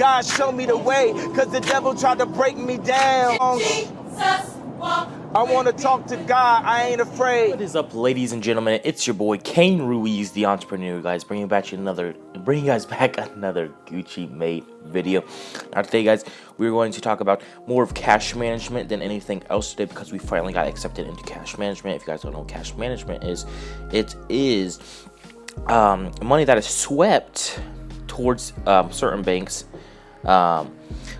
God show me the way, cause the devil tried to break me down. I want to talk to God, I ain't afraid. What is up, ladies and gentlemen? It's your boy Kane Ruiz, the entrepreneur, guys, bringing you back another Gucci Mate video. Now today, guys, we're going to talk about more of cash management than anything else today, because we finally got accepted into cash management. If you guys don't know what cash management is, it is money that is swept towards certain banks.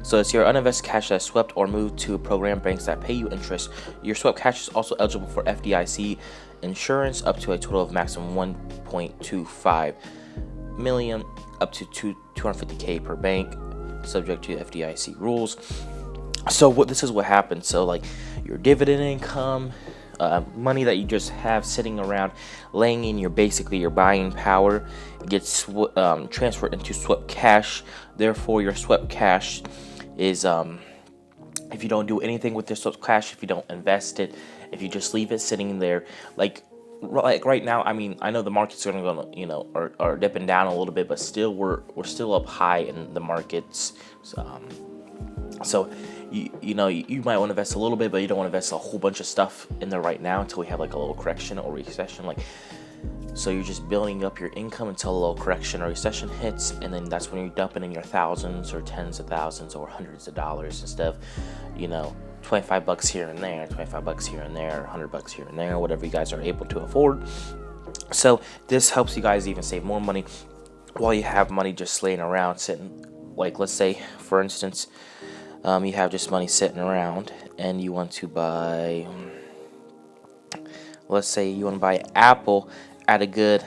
So it's your uninvested cash that's swept or moved to program banks that pay you interest. Your swept cash is also eligible for FDIC insurance up to a total of maximum 1.25 million, up to 250K per bank, subject to FDIC rules. So this is what happens. So like your dividend income, money that you just have sitting around, laying in your buying power, gets transferred into swept cash. Therefore, your swept cash is if you don't do anything with your swept cash, if you don't invest it, if you just leave it sitting there, like right now, I mean, I know the markets are gonna are dipping down a little bit, but still we're still up high in the markets. So you might want to invest a little bit, but you don't want to invest a whole bunch of stuff in there right now until we have like a little correction or recession. So you're just building up your income until a little correction or recession hits, and then that's when you're dumping in your thousands or tens of thousands or hundreds of dollars instead of, $25 here and there, $25 here and there, $100 here and there, whatever you guys are able to afford. So this helps you guys even save more money while you have money just laying around sitting. Like, let's say, for instance, you have just money sitting around and you want to buy, let's say you want to buy Apple at a good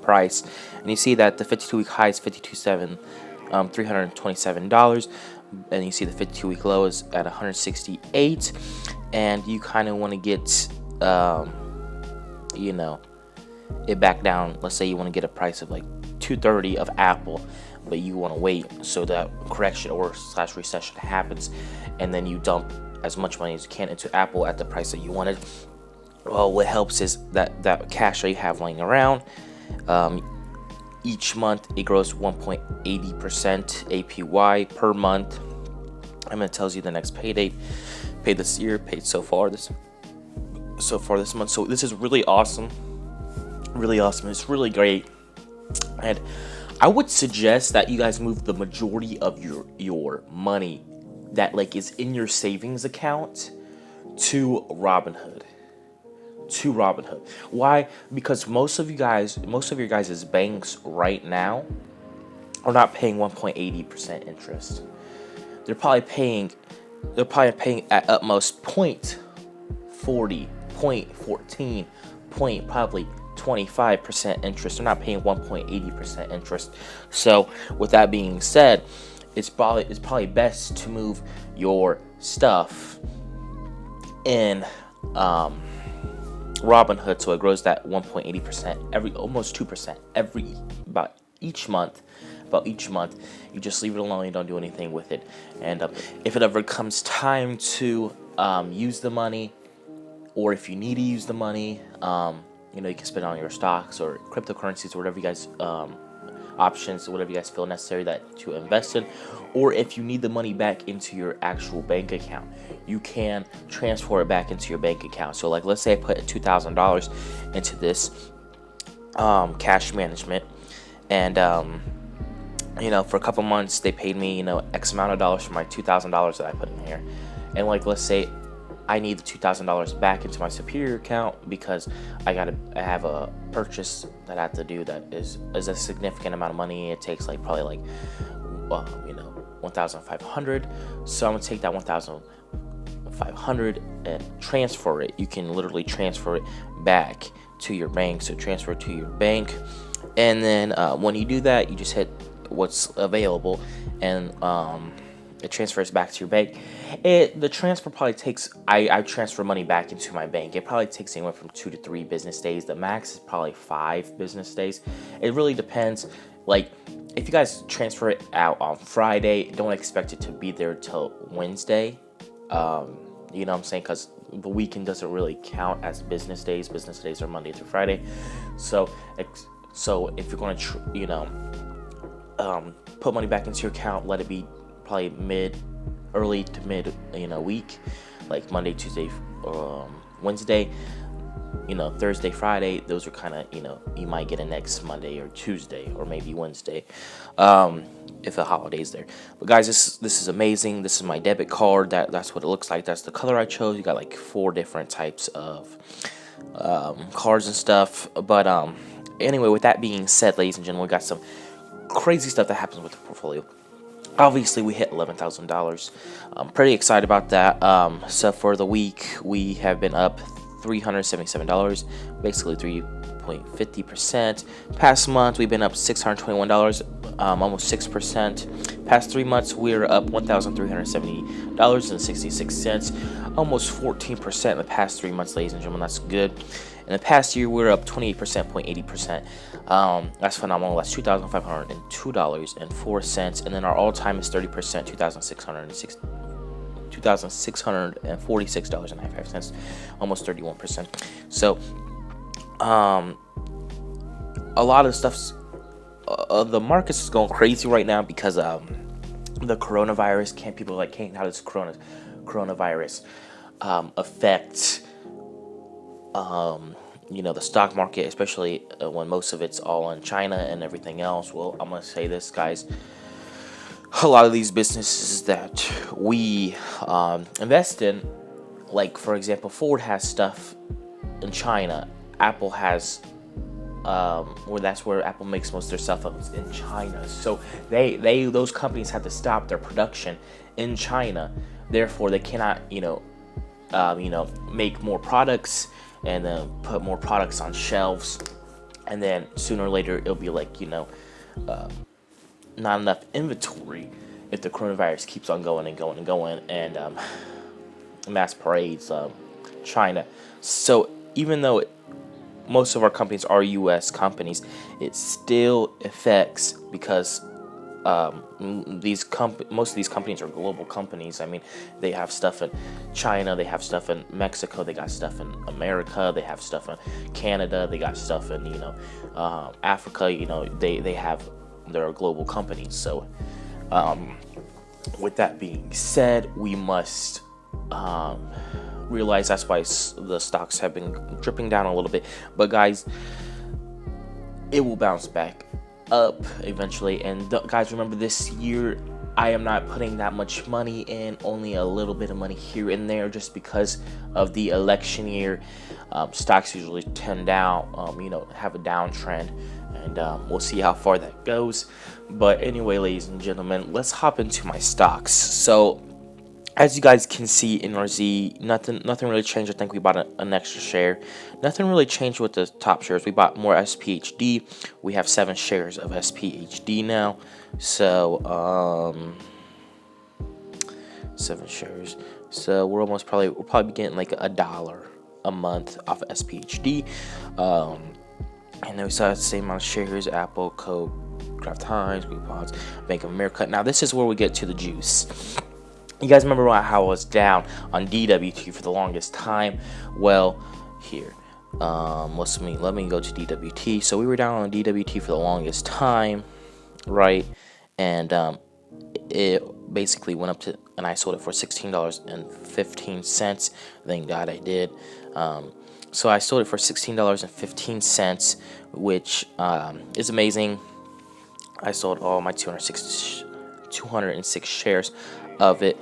price, and you see that the 52-week high is $327, and you see the 52-week low is at $168, and you kind of want to get it back down. Let's say you want to get a price of like $230 of Apple, but you want to wait so that correction or / recession happens, and then you dump as much money as you can into Apple at the price that you wanted. Well, what helps is that cash that you have laying around, each month it grows 1.80% APY per month. And it tells you the next pay date, paid this year, paid so far this month. So this is really awesome. It's really great. And I would suggest that you guys move the majority of your money that is in your savings account to Robinhood. Why? Because most of your guys' banks right now are not paying 1.80% interest. They're probably paying at utmost 0.40, 0.14, probably 25% interest. They're not paying 1.80% interest. So with that being said, it's probably best to move your stuff in Robinhood, so it grows that 1.80% almost 2% about each month. You just leave it alone. You don't do anything with it. And if it ever comes time to use the money, or if you need to use the money, you can spend it on your stocks or cryptocurrencies or whatever you guys options, whatever you guys feel necessary to invest in. Or if you need the money back into your actual bank account, you can transfer it back into your bank account. So let's say I put $2,000 into this cash management, and for a couple months they paid me X amount of dollars for my $2,000 that I put in here, and let's say I need the $2,000 back into my Superior account because I have a purchase that I have to do that is a significant amount of money. It takes probably $1,500. So I'm gonna take that $1,500 and transfer it. You can literally transfer it back to your bank. So transfer it to your bank, and then when you do that, you just hit what's available, and it transfers back to your bank. The transfer probably takes, I transfer money back into my bank. It probably takes anywhere from 2 to 3 business days. The max is probably 5 business days. It really depends. If you guys transfer it out on Friday, don't expect it to be there till Wednesday. You know what I'm saying? Because the weekend doesn't really count as business days. Business days are Monday through Friday. So if you're going to, put money back into your account, let it be probably early to mid, week, like Monday, Tuesday, Wednesday, Thursday, Friday. Those are kind of, you might get it next Monday or Tuesday or maybe Wednesday, if the holiday's there. But guys, this is amazing. This is my debit card. That's what it looks like. That's the color I chose. You got like 4 different types of cards and stuff. But anyway, with that being said, ladies and gentlemen, we got some crazy stuff that happens with the portfolio. Obviously, we hit $11,000. I'm pretty excited about that. So for the week, we have been up $377, basically 3.50%. Past month, we've been up $621, almost 6%. Past 3 months, we're up $1,370.66, almost 14% in the past 3 months, ladies and gentlemen. That's good. In the past year, we're up 28.80%. That's phenomenal. That's $2,502.04. And then our all-time is 30%, $2,646.95, almost 31%. So, a lot of stuff's the markets is going crazy right now because the coronavirus. People are like, Kane, how does coronavirus affect the stock market, especially when most of it's all in China and everything else? Well, I'm gonna say this, guys. A lot of these businesses that we invest in, like for example, Ford has stuff in China. Apple has, that's where Apple makes most of their cell phones, in China. So those companies have to stop their production in China. Therefore, they cannot, make more products and then put more products on shelves. And then sooner or later, it'll be like, not enough inventory if the coronavirus keeps on going and going and going and mass parades China. So even though most of our companies are U.S. companies, it still affects because most of these companies are global companies. I mean, they have stuff in China, they have stuff in Mexico, they got stuff in America, they have stuff in Canada, they got stuff in Africa. They have their global companies. So with that being said, we must realize that's why the stocks have been dripping down a little bit. But guys, it will bounce back up eventually. And guys, remember, this year I am not putting that much money in, only a little bit of money here and there, just because of the election year. Stocks usually tend down, have a downtrend, and we'll see how far that goes. But anyway, ladies and gentlemen, let's hop into my stocks. So as you guys can see in RZ, nothing really changed. I think we bought an extra share. Nothing really changed with the top shares. We bought more SPHD. We have 7 shares of SPHD now. So 7 shares. So we're probably getting like $1 a month off of SPHD. And then we saw the same amount of shares: Apple, Coke, Kraft Heinz, Groupons, Bank of America. Now this is where we get to the juice. You guys remember how I was down on DWT for the longest time? Well, here, let me go to DWT. So we were down on DWT for the longest time, right? And it basically went up to, and I sold it for $16.15. Thank God I did. So I sold it for $16.15, which is amazing. I sold all my 206 shares of it.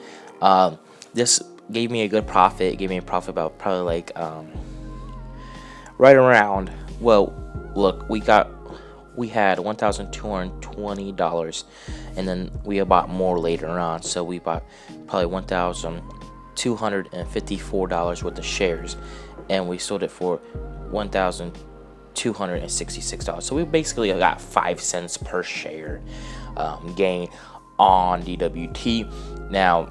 This gave me a good profit. It gave me a profit about probably like right around, well, look, we had $1,220, and then we bought more later on, so we bought probably $1,254 worth of shares, and we sold it for $1,266. So we basically got 5 cents per share gain on DWT. Now,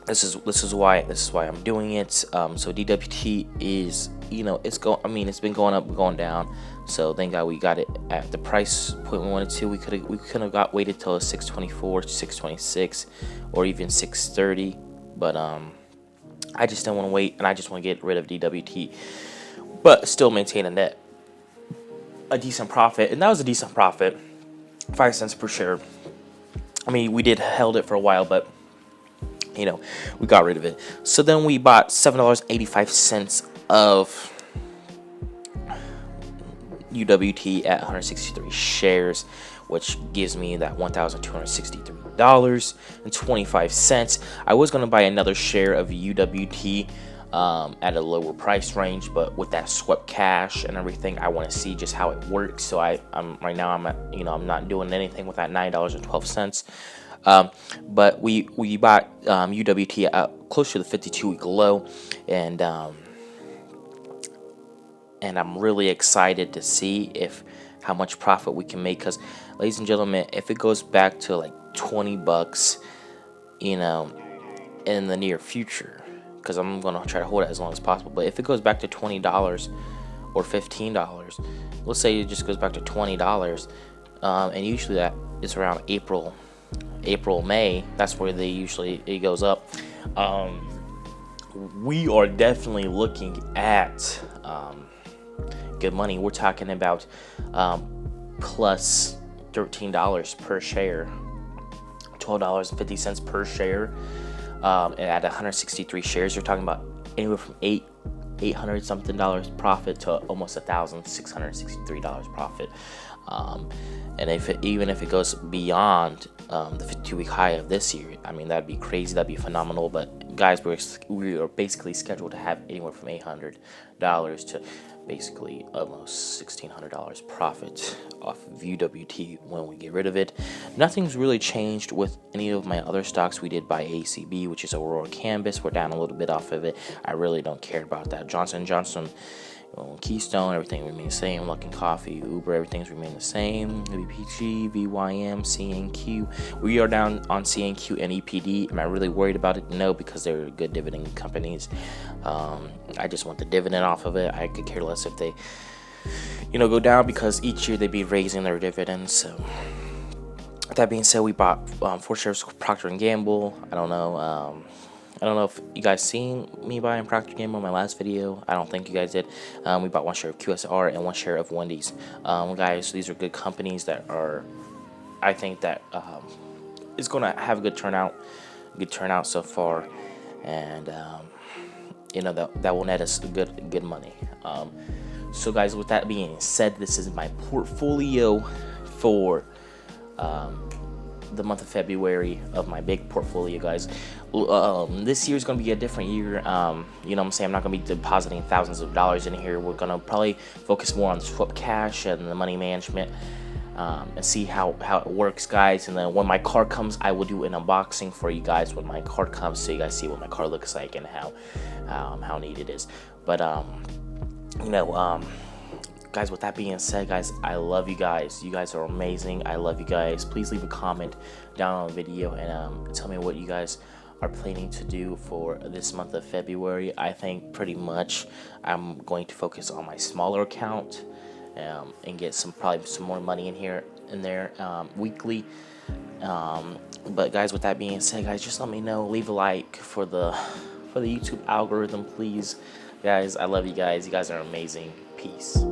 this is why I'm doing it. So DWT is, it's been going up, going down. So thank God we got it at the price point we wanted to. We could have waited till $6.24, $6.26, or even $6.30. But I just don't want to wait, and I just want to get rid of DWT, but still maintain a decent profit. And that was a decent profit. 5 cents per share. I mean, we did held it for a while, but you know, we got rid of it. So then we bought $7.85 of UWT at 163 shares, which gives me that $1,263.25. I was going to buy another share of UWT at a lower price range, but with that swept cash and everything, I want to see just how it works. So I'm right now, I'm at, I'm not doing anything with that $9.12. But we bought UWT close to the 52-week low, and I'm really excited to see how much profit we can make. Because, ladies and gentlemen, if it goes back to like $20, in the near future, because I'm gonna try to hold it as long as possible. But if it goes back to $20 or $15, let's say it just goes back to $20, and usually that is around April, May. That's where it goes up. We are definitely looking at good money. We're talking about plus $13 per share, $12.50 per share. And at 163 shares, you're talking about anywhere from $800 something profit to almost $1,663 profit. And even if it goes beyond the 52-week high of this year, I mean, that'd be crazy. That'd be phenomenal. But guys, we are basically scheduled to have anywhere from $800 to basically almost $1,600 profit off of UWT when we get rid of it. Nothing's really changed with any of my other stocks. We did buy ACB, which is Aurora Canvas. We're down a little bit off of it. I really don't care about that. Johnson & Johnson, Keystone, everything remains the same. Luckin Coffee, Uber, everything's remained the same. VPG, VYM, CNQ. We are down on CNQ and EPD. Am I really worried about it? No, because they're good dividend companies. I just want the dividend off of it. I could care less if they, go down, because each year they'd be raising their dividends. So, that being said, we bought 4 shares of Procter & Gamble. I don't know if you guys seen me buying Procter & Gamble in my last video. I don't think you guys did. We bought 1 share of QSR and 1 share of Wendy's. Guys, these are good companies that I think that is going to have a good turnout so far, and that will net us good money. So guys, with that being said, this is my portfolio for the month of February of my big portfolio, guys. This year is going to be a different year. You know what I'm saying? I'm not going to be depositing thousands of dollars in here. We're going to probably focus more on swap cash and the money management, and see how it works, guys. And then when my card comes, I will do an unboxing for you guys when my card comes, so you guys see what my card looks like and how neat it is. But guys, with that being said, guys, I love you guys. You guys are amazing. I love you guys. Please leave a comment down on the video and tell me what you guys are planning to do for this month of February. I think pretty much I'm going to focus on my smaller account and get probably some more money in there weekly. But guys, with that being said, guys, just let me know. Leave a like for the YouTube algorithm, please. Guys, I love you guys. You guys are amazing. Peace.